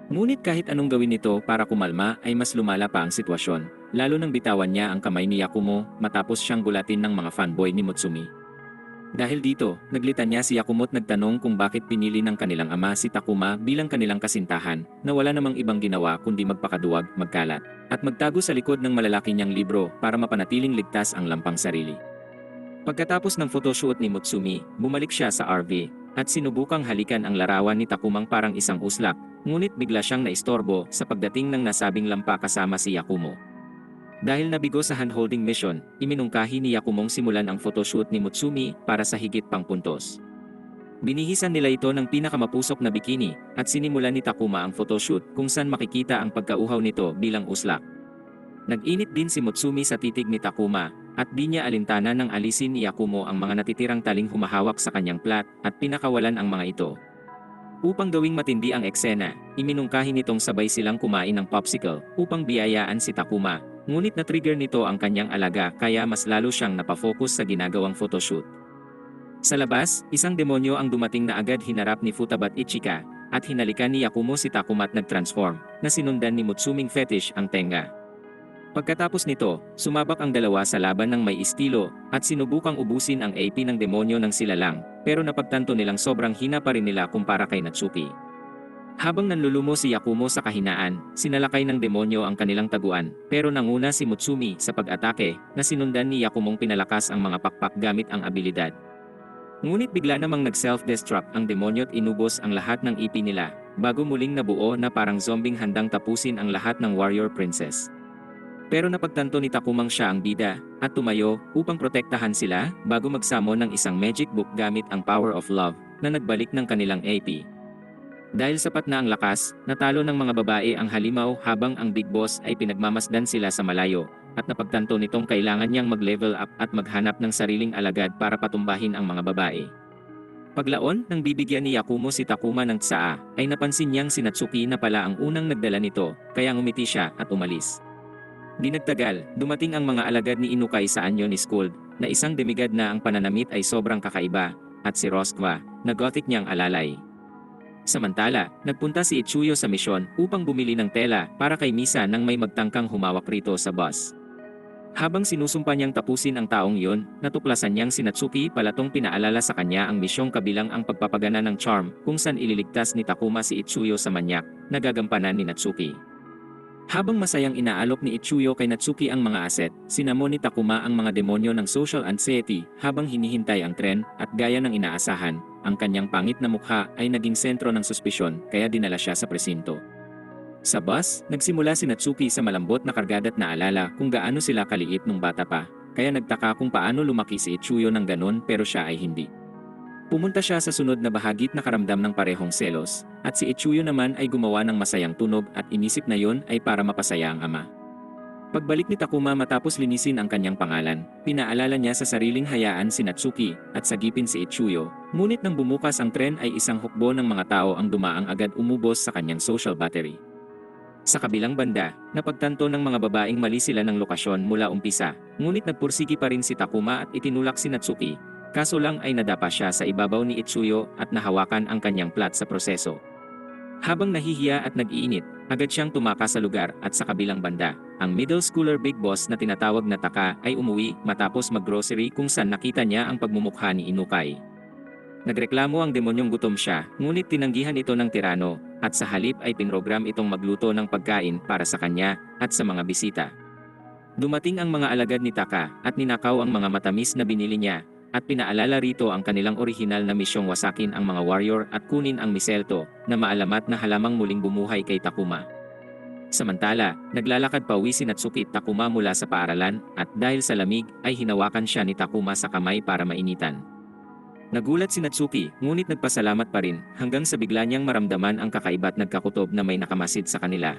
Ngunit kahit anong gawin nito para kumalma ay mas lumala pa ang sitwasyon, lalo nang bitawan niya ang kamay ni Yakumo matapos siyang gulatin ng mga fanboy ni Mutsumi. Dahil dito, naglitan niya si Yakumo at nagtanong kung bakit pinili ng kanilang ama si Takuma bilang kanilang kasintahan na wala namang ibang ginawa kundi magpakaduwag, magkalat, at magtago sa likod ng malalaki niyang libro para mapanatiling ligtas ang lampang sarili. Pagkatapos ng photoshoot ni Mutsumi, bumalik siya sa RV at sinubukang halikan ang larawan ni Takumang parang isang uslak, ngunit bigla siyang naistorbo sa pagdating ng nasabing lampa kasama si Yakumo. Dahil nabigo sa hand-holding mission, iminungkahi ni Yakumong simulan ang photoshoot ni Mutsumi para sa higit pang puntos. Binihisan nila ito ng pinakamapusok na bikini at sinimulan ni Takuma ang photoshoot kung saan makikita ang pagkauhaw nito bilang uslak. Nag-init din si Mutsumi sa titig ni Takuma at di niya alintana nang alisin ni Yakumo ang mga natitirang taling humahawak sa kanyang plat at pinakawalan ang mga ito. Upang gawing matindi ang eksena, iminungkahi nitong sabay silang kumain ng popsicle upang biyayaan si Takuma. Ngunit na-trigger nito ang kanyang alaga kaya mas lalo siyang napafocus sa ginagawang photoshoot. Sa labas, isang demonyo ang dumating na agad hinarap ni Futaba at Ichika, at hinalikan ni Yakumo si Takuma at nag-transform, na sinundan ni Mutsuming fetish ang tenga. Pagkatapos nito, sumabak ang dalawa sa laban ng may estilo, at sinubukang ubusin ang AP ng demonyo ng sila lang, pero napagtanto nilang sobrang hina pa rin nila kumpara kay Natsuki. Habang nanlulumo si Yakumo sa kahinaan, sinalakay ng demonyo ang kanilang taguan, pero nanguna si Mutsumi sa pag-atake na sinundan ni Yakumong pinalakas ang mga pakpak gamit ang abilidad. Ngunit bigla namang nag-self-destruct ang demonyo at inubos ang lahat ng EP nila, bago muling nabuo na parang zombing handang tapusin ang lahat ng warrior princess. Pero napagtanto ni Takumang siya ang bida, at tumayo upang protektahan sila bago magsamo ng isang magic book gamit ang power of love na nagbalik ng kanilang AP. Dahil sapat na ang lakas, natalo ng mga babae ang halimaw habang ang big boss ay pinagmamasdan sila sa malayo, at napagtanto nitong kailangan niyang mag-level up at maghanap ng sariling alagad para patumbahin ang mga babae. Paglaon nang bibigyan ni Yakumo si Takuma ng tsaa, ay napansin niyang si Natsuki na pala ang unang nagdala nito, kaya ngumiti siya at umalis. Di nagtagal, dumating ang mga alagad ni Inukai sa anyo ni Skuld, na isang demigod na ang pananamit ay sobrang kakaiba, at si Roskva, na gothic niyang alalay. Samantala, nagpunta si Ichuyo sa misyon upang bumili ng tela para kay Misa nang may magtangkang humawak rito sa bus. Habang sinusumpa niyang tapusin ang taong yun, natuklasan niyang si Natsuki palatong pinaalala sa kanya ang misyong kabilang ang pagpapagana ng charm kung saan ililigtas ni Takuma si Ichuyo sa manyak na gagampanan ni Natsuki. Habang masayang inaalok ni Ichuyo kay Natsuki ang mga aset, sinamon ni Takuma ang mga demonyo ng social anxiety habang hinihintay ang tren at gaya ng inaasahan, ang kanyang pangit na mukha ay naging sentro ng suspisyon kaya dinala siya sa presinto. Sa bus, nagsimula si Natsuki sa malambot na kargada't naalala kung gaano sila kaliit nung bata pa, kaya nagtaka kung paano lumaki si Ichuyo ng ganon pero siya ay hindi. Pumunta siya sa sunod na bahagit na karamdam ng parehong selos, at si Ichuyo naman ay gumawa ng masayang tunog at inisip na yon ay para mapasaya ang ama. Pagbalik ni Takuma matapos linisin ang kanyang pangalan, pinaalala niya sa sariling hayaan si Natsuki at sagipin si Ichuyo, ngunit nang bumukas ang tren ay isang hukbo ng mga tao ang dumaang agad umubos sa kanyang social battery. Sa kabilang banda, napagtanto ng mga babaeng mali sila ng lokasyon mula umpisa, ngunit nagpursigi pa rin si Takuma at itinulak si Natsuki, kaso lang ay nadapa siya sa ibabaw ni Ichuyo at nahawakan ang kanyang plat sa proseso. Habang nahihiya at nag-iinit, agad siyang tumakas sa lugar at sa kabilang banda, ang middle schooler big boss na tinatawag na Taka ay umuwi matapos mag-grocery kung saan nakita niya ang pagmumukha ni Inukai. Nagreklamo ang demonyong gutom siya, ngunit tinanggihan ito ng tirano, at sa halip ay pinrogram itong magluto ng pagkain para sa kanya at sa mga bisita. Dumating ang mga alagad ni Taka at ninakaw ang mga matamis na binili niya, at pinaalala rito ang kanilang orihinal na misyong wasakin ang mga warrior at kunin ang miselto na maalamat na halamang muling bumuhay kay Takuma. Samantala, naglalakad pauwi si Natsuki at Takuma mula sa paaralan at dahil sa lamig ay hinawakan siya ni Takuma sa kamay para mainitan. Nagulat si Natsuki, ngunit nagpasalamat pa rin hanggang sa bigla niyang maramdaman ang kakaiba at nagkakutob na may nakamasid sa kanila.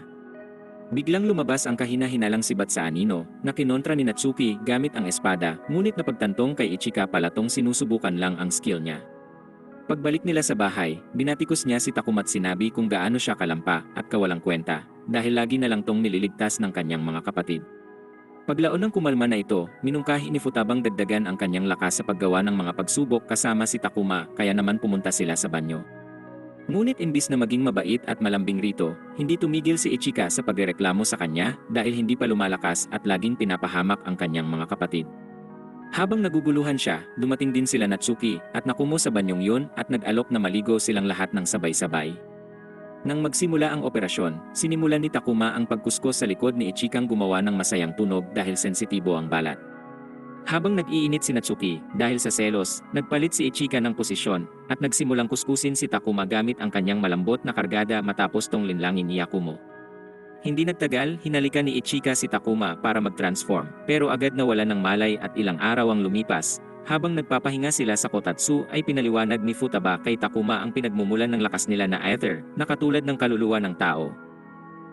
Biglang lumabas ang kahina-hinalang sibat sa anino na kinontra ni Natsuki gamit ang espada, ngunit napagtantong kay Ichika palatong sinusubukan lang ang skill niya. Pagbalik nila sa bahay, binatikos niya si Takuma at sinabi kung gaano siya kalampa at kawalang kwenta dahil lagi na lang tong nililigtas ng kanyang mga kapatid. Paglaon ng kumalma na ito, minungkahi ni Futabang dagdagan ang kanyang lakas sa paggawa ng mga pagsubok kasama si Takuma kaya naman pumunta sila sa banyo. Ngunit imbis na maging mabait at malambing rito, hindi tumigil si Ichika sa pagrereklamo sa kanya dahil hindi pa lumalakas at laging pinapahamak ang kanyang mga kapatid. Habang naguguluhan siya, dumating din sila Natsuki at Nakumo sa banyong yun at nag-alok na maligo silang lahat ng sabay-sabay. Nang magsimula ang operasyon, sinimulan ni Takuma ang pagkuskos sa likod ni Ichikang gumawa ng masayang tunog dahil sensitibo ang balat. Habang nag-iinit si Natsuki, dahil sa selos, nagpalit si Ichika ng posisyon at nagsimulang kuskusin si Takuma gamit ang kanyang malambot na kargada matapos tong linlangin ni Yakumo. Hindi nagtagal, hinalikan ni Ichika si Takuma para mag-transform, pero agad nawala ng malay at ilang araw ang lumipas. Habang nagpapahinga sila sa Kotatsu ay pinaliwanag ni Futaba kay Takuma ang pinagmumulan ng lakas nila na ether, na katulad ng kaluluwa ng tao.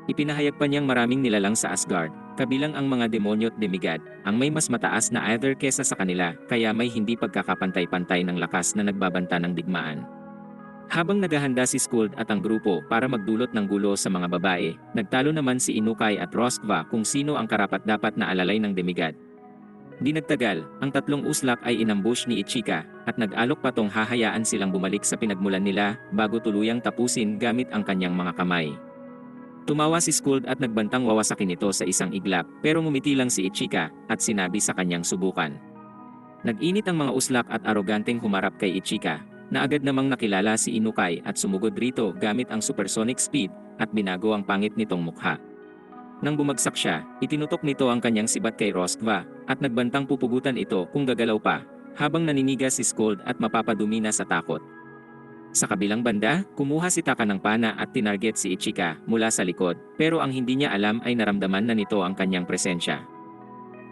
Ipinahayag pa niyang maraming nilalang sa Asgard, kabilang ang mga demonyo at demigod, ang may mas mataas na ether kesa sa kanila, kaya may hindi pagkakapantay-pantay ng lakas na nagbabanta ng digmaan. Habang naghahanda si Skuld at ang grupo para magdulot ng gulo sa mga babae, nagtalo naman si Inukai at Rostkva kung sino ang karapat-dapat na alalay ng demigod. Di nagtagal, ang tatlong uslak ay inambush ni Ichika at nag-alok pa tong hahayaan silang bumalik sa pinagmulan nila bago tuluyang tapusin gamit ang kanyang mga kamay. Tumawa si Skuld at nagbantang wawasakin ito sa isang iglap pero ngumiti lang si Ichika at sinabi sa kanyang subukan. Nag-init ang mga uslak at aroganteng humarap kay Ichika na agad namang nakilala si Inukai at sumugod rito gamit ang supersonic speed at binago ang pangit nitong mukha. Nang bumagsak siya, itinutok nito ang kanyang sibat kay Rostkva at nagbantang pupugutan ito kung gagalaw pa habang naninigas si Skuld at mapapadumi na sa takot. Sa kabilang banda, kumuha si Taka ng pana at tinarget si Ichika mula sa likod pero ang hindi niya alam ay naramdaman na nito ang kanyang presensya.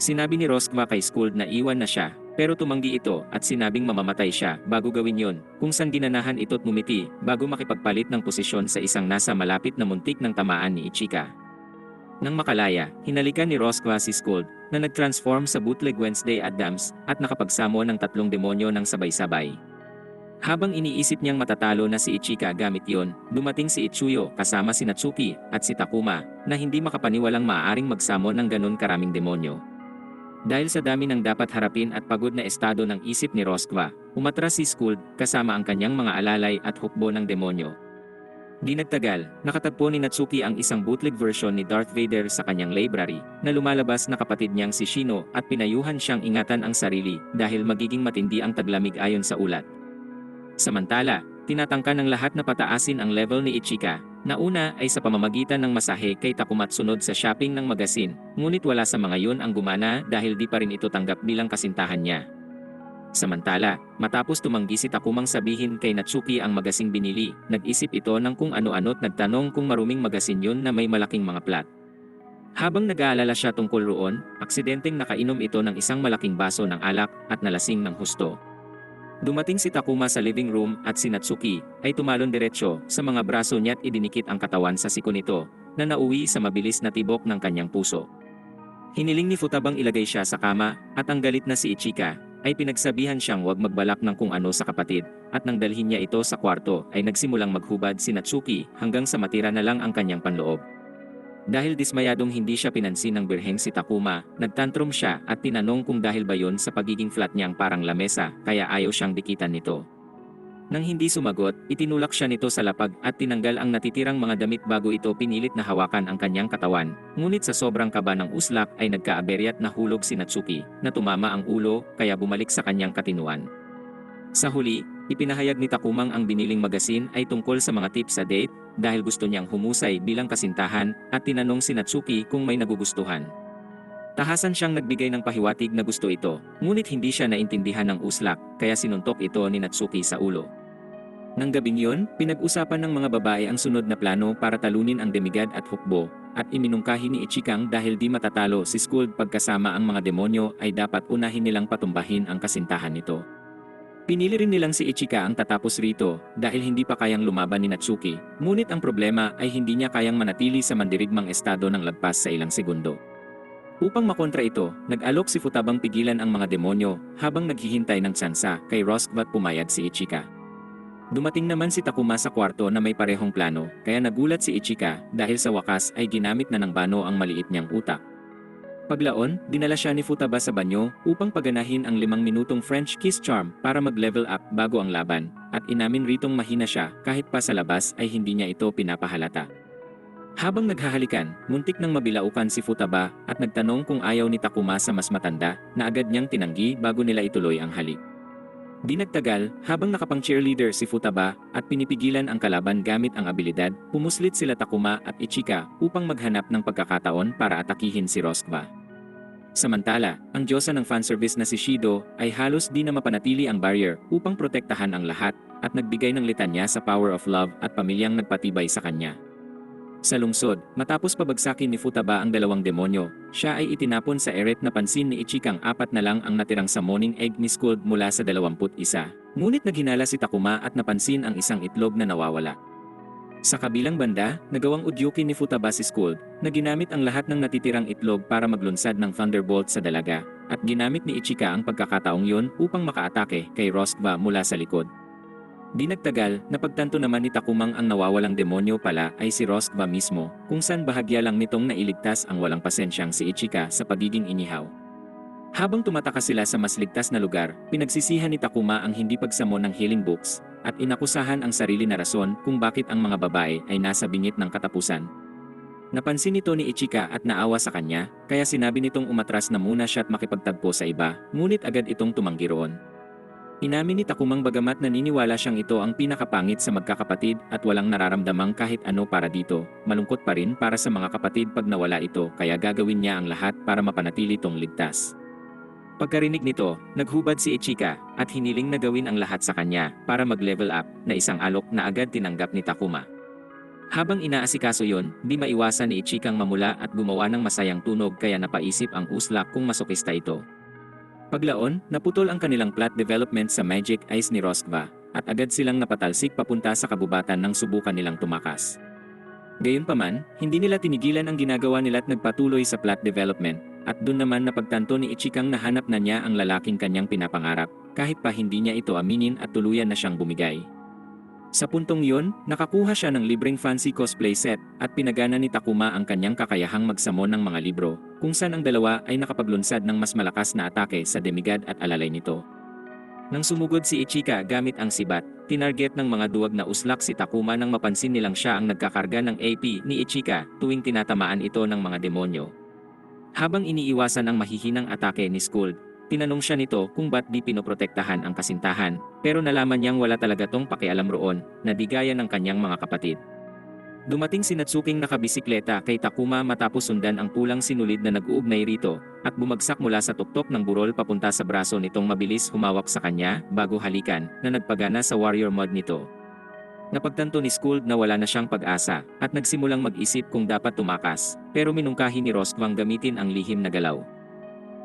Sinabi ni Rostkva kay Skuld na iwan na siya pero tumanggi ito at sinabing mamamatay siya bago gawin yon, kung saan ginanahan ito't ngumiti bago makipagpalit ng posisyon sa isang nasa malapit na muntik ng tamaan ni Ichika. Nang makalaya, hinalikan ni Rostkva si Skuld na nag-transform sa bootleg Wednesday Addams at nakapagsamo ng tatlong demonyo ng sabay-sabay. Habang iniisip niyang matatalo na si Ichika gamit yon, dumating si Ichuyo kasama si Natsuki at si Takuma na hindi makapaniwalang maaaring magsamo ng ganun karaming demonyo. Dahil sa dami ng dapat harapin at pagod na estado ng isip ni Rostkva, umatras si Skuld kasama ang kanyang mga alalay at hukbo ng demonyo. Di nagtagal, nakatagpo ni Natsuki ang isang bootleg version ni Darth Vader sa kanyang library na lumalabas na kapatid niyang si Shino at pinayuhan siyang ingatan ang sarili dahil magiging matindi ang taglamig ayon sa ulat. Samantala, tinatangka ng lahat na pataasin ang level ni Ichika, na una ay sa pamamagitan ng masahe kay Takuma at sunod sa shopping ng magasin, ngunit wala sa mga yun ang gumana dahil di pa rin ito tanggap bilang kasintahan niya. Samantala, matapos tumanggi si Takumang sabihin kay Natsuki ang magasing binili, nag-isip ito ng kung ano-ano at nagtanong kung maruming magasin yun na may malaking mga plat. Habang nag-aalala siya tungkol roon, aksidenteng nakainom ito ng isang malaking baso ng alak at nalasing ng husto. Dumating si Takuma sa living room at si Natsuki ay tumalon diretsyo sa mga braso niya at idinikit ang katawan sa siko nito na nauwi sa mabilis na tibok ng kanyang puso. Hiniling ni Futabang ilagay siya sa kama at ang galit na si Ichika ay pinagsabihan siyang huwag magbalak ng kung ano sa kapatid at nang dalhin niya ito sa kwarto ay nagsimulang maghubad si Natsuki hanggang sa matira na lang ang kanyang panloob. Dahil dismayadong hindi siya pinansin ng birheng si Takuma, nagtantrum siya at tinanong kung dahil ba yon sa pagiging flat niyang parang lamesa kaya ayaw siyang dikitan nito. Nang hindi sumagot, itinulak siya nito sa lapag at tinanggal ang natitirang mga damit bago ito pinilit na hawakan ang kanyang katawan. Ngunit sa sobrang kaba ng uslak ay nagkaaberya at nahulog si Natsuki na tumama ang ulo kaya bumalik sa kanyang katinuan. Sa huli, ipinahayag ni Takumang ang biniling magasin ay tungkol sa mga tips sa date dahil gusto niyang humusay bilang kasintahan at tinanong si Natsuki kung may nagugustuhan. Tahasan siyang nagbigay ng pahiwatig na gusto ito, ngunit hindi siya naintindihan ng uslak kaya sinuntok ito ni Natsuki sa ulo. Nang gabing yun, pinag-usapan ng mga babae ang sunod na plano para talunin ang demigod at hukbo, at iminungkahi ni Ichikang dahil di matatalo si Skuld pagkasama ang mga demonyo ay dapat unahin nilang patumbahin ang kasintahan nito. Pinili rin nilang si Ichika ang tatapos rito dahil hindi pa kayang lumaban ni Natsuki, ngunit ang problema ay hindi niya kayang manatili sa mandirigmang estado ng lagpas sa ilang segundo. Upang makontra ito, nag-alok si Futabang pigilan ang mga demonyo habang naghihintay ng tsansa kay Rosquva at pumayag si Ichika. Dumating naman si Takuma sa kwarto na may parehong plano, kaya nagulat si Ichika dahil sa wakas ay ginamit na ng Bano ang maliit niyang utak. Paglaon, dinala siya ni Futaba sa banyo upang paganahin ang 5 minutong French kiss charm para mag-level up bago ang laban, at inamin ritong mahina siya kahit pa sa labas ay hindi niya ito pinapahalata. Habang naghahalikan, muntik nang mabilaukan si Futaba at nagtanong kung ayaw ni Takuma sa mas matanda na agad niyang tinanggi bago nila ituloy ang halik. Di nagtagal, habang nakapang cheerleader si Futaba at pinipigilan ang kalaban gamit ang abilidad, pumuslit sila Takuma at Ichika upang maghanap ng pagkakataon para atakihin si Rosquva. Samantala, ang diyosa ng fanservice na si Shido ay halos di na mapanatili ang barrier upang protektahan ang lahat at nagbigay ng litanya sa power of love at pamilyang nagpatibay sa kanya. Sa lungsod, matapos pabagsakin ni Futaba ang 2 demonyo, siya ay itinapon sa eret na pansin ni Ichikang 4 na lang ang natirang summoning egg ni Skuld mula sa 21. Ngunit naghinala si Takuma at napansin ang isang itlog na nawawala. Sa kabilang banda, nagawang udyukin ni Futaba si Skuld na ginamit ang lahat ng natitirang itlog para maglunsad ng Thunderbolt sa dalaga, at ginamit ni Ichika ang pagkakataong yun upang makaatake kay Rosquva mula sa likod. Di nagtagal, napagtanto naman ni Takumang ang nawawalang demonyo pala ay si Rosquva mismo, kung saan bahagya lang nitong nailigtas ang walang pasensyang si Ichika sa pagiging inihaw. Habang tumataka sila sa mas ligtas na lugar, pinagsisihan ni Takuma ang hindi pagsamon ng healing books, at inakusahan ang sarili na rason kung bakit ang mga babae ay nasa bingit ng katapusan. Napansin nito ni Ichika at naawa sa kanya, kaya sinabi nitong umatras na muna siya at makipagtagpo sa iba, ngunit agad itong tumanggi roon. Inamin ni Takumang bagamat naniniwala siyang ito ang pinakapangit sa magkakapatid at walang nararamdamang kahit ano para dito, malungkot pa rin para sa mga kapatid pag nawala ito, kaya gagawin niya ang lahat para mapanatili itong ligtas. Pagkarinig nito, naghubad si Ichika at hiniling na gawin ang lahat sa kanya para mag-level up na isang alok na agad tinanggap ni Takuma. Habang inaasikaso yon, di maiwasan ni Ichikang mamula at gumawa ng masayang tunog kaya napaisip ang uslak kung masokista ito. Paglaon, naputol ang kanilang plot development sa Magic Eyes ni Rosquva at agad silang napatalsik papunta sa kabubatan nang subukan nilang tumakas. Gayunpaman, hindi nila tinigilan ang ginagawa nila at nagpatuloy sa plot development. At doon naman napagtanto ni Ichikang nahanap na niya ang lalaking kanyang pinapangarap, kahit pa hindi niya ito aminin at tuluyan na siyang bumigay. Sa puntong yun, nakakuha siya ng libreng fancy cosplay set at pinagana ni Takuma ang kanyang kakayahang magsamon ng mga libro, kung saan ang dalawa ay nakapaglunsad ng mas malakas na atake sa demigod at alalay nito. Nang sumugod si Ichika gamit ang sibat, tinarget ng mga duwag na uslak si Takuma nang mapansin nilang siya ang nagkakarga ng AP ni Ichika tuwing tinatamaan ito ng mga demonyo. Habang iniiwasan ang mahihinang atake ni Skuld, tinanong siya nito kung ba't di pinoprotektahan ang kasintahan, pero nalaman niyang wala talaga tong pakialam roon, na di gaya ng kanyang mga kapatid. Dumating si Natsuking nakabisikleta kay Takuma matapos sundan ang pulang sinulid na nag-uugnay rito, at bumagsak mula sa tuktok ng burol papunta sa braso nitong mabilis humawak sa kanya bago halikan, na nagpagana sa warrior mode nito. Napagtanto ni Skuld na wala na siyang pag-asa at nagsimulang mag-isip kung dapat tumakas, pero minungkahi ni Rosquvang gamitin ang lihim na galaw.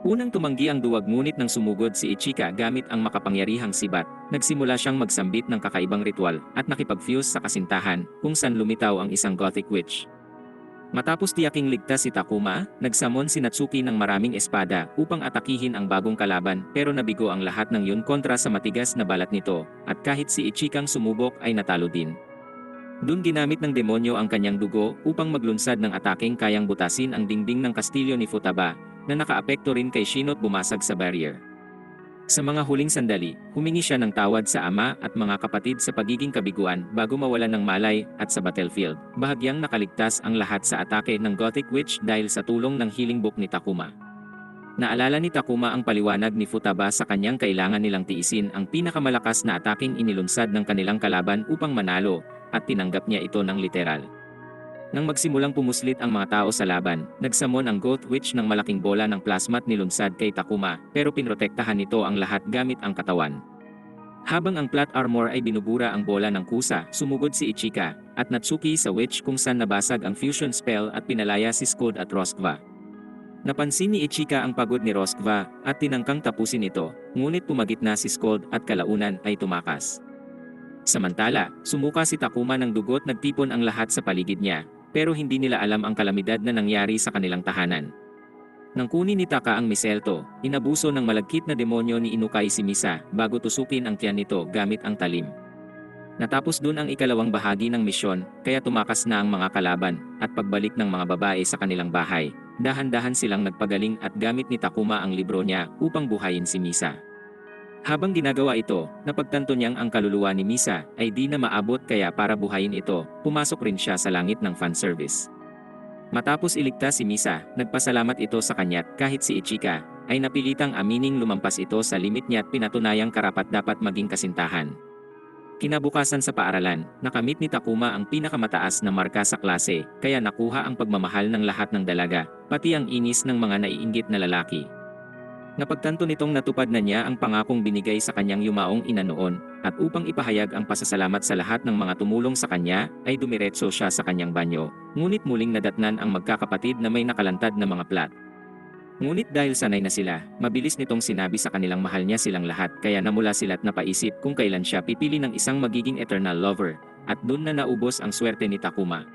Unang tumanggi ang duwag ngunit nang sumugod si Ichika gamit ang makapangyarihang sibat, nagsimula siyang magsambit ng kakaibang ritual at nakipag-fuse sa kasintahan kung saan lumitaw ang isang gothic witch. Matapos tiyaking ligtas si Takuma, nagsamon si Natsuki ng maraming espada upang atakihin ang bagong kalaban pero nabigo ang lahat ng yun kontra sa matigas na balat nito at kahit si Ichikang sumubok ay natalo din. Doon ginamit ng demonyo ang kanyang dugo upang maglunsad ng ataking kayang butasin ang dingding ng kastilyo ni Futaba na nakaapekto rin kay Shino at bumasag sa barrier. Sa mga huling sandali, humingi siya ng tawad sa ama at mga kapatid sa pagiging kabiguan bago mawalan ng malay at sa battlefield. Bahagyang nakaligtas ang lahat sa atake ng Gothic Witch dahil sa tulong ng healing book ni Takuma. Naalala ni Takuma ang paliwanag ni Futaba sa kanyang kailangan nilang tiisin ang pinakamalakas na ataking inilunsad ng kanilang kalaban upang manalo, at tinanggap niya ito ng literal. Nang magsimulang pumuslit ang mga tao sa laban, nagsamon ang Goth Witch ng malaking bola ng plasma at nilunsad kay Takuma pero pinrotektahan nito ang lahat gamit ang katawan. Habang ang plot armor ay binubura ang bola ng kusa, sumugod si Ichika at Natsuki sa witch kung saan nabasag ang fusion spell at pinalaya si Skuld at Roskva. Napansin ni Ichika ang pagod ni Roskva at tinangkang tapusin ito, ngunit pumagitna si Skuld at kalaunan ay tumakas. Samantala, sumuka si Takuma ng dugot, nagtipon ang lahat sa paligid niya, pero hindi nila alam ang kalamidad na nangyari sa kanilang tahanan. Nang kunin ni Taka ang miselto, inabuso ng malagkit na demonyo ni Inukai si Misa bago tusukin ang tiyan nito gamit ang talim. Natapos dun ang ikalawang bahagi ng misyon, kaya tumakas na ang mga kalaban, at pagbalik ng mga babae sa kanilang bahay, dahan-dahan silang nagpagaling at gamit ni Takuma ang libro niya upang buhayin si Misa. Habang ginagawa ito, napagtanto niyang ang kaluluwa ni Misa ay di na maabot, kaya para buhayin ito, pumasok rin siya sa langit ng fanservice. Matapos iligtas si Misa, nagpasalamat ito sa kanya't kahit si Ichika ay napilitang amining lumampas ito sa limit niya at pinatunayang karapat-dapat maging kasintahan. Kinabukasan sa paaralan, nakamit ni Takuma ang pinakamataas na marka sa klase, kaya nakuha ang pagmamahal ng lahat ng dalaga, pati ang inis ng mga naiinggit na lalaki. Napagtanto nitong natupad na niya ang pangakong binigay sa kanyang yumaong ina noon, at upang ipahayag ang pasasalamat sa lahat ng mga tumulong sa kanya, ay dumiretso siya sa kanyang banyo, ngunit muling nadatnan ang magkakapatid na may nakalantad na mga plat. Ngunit dahil sanay na sila, mabilis nitong sinabi sa kanilang mahal niya silang lahat, kaya namula sila't napaisip kung kailan siya pipili ng isang magiging eternal lover, at dun na naubos ang swerte ni Takuma.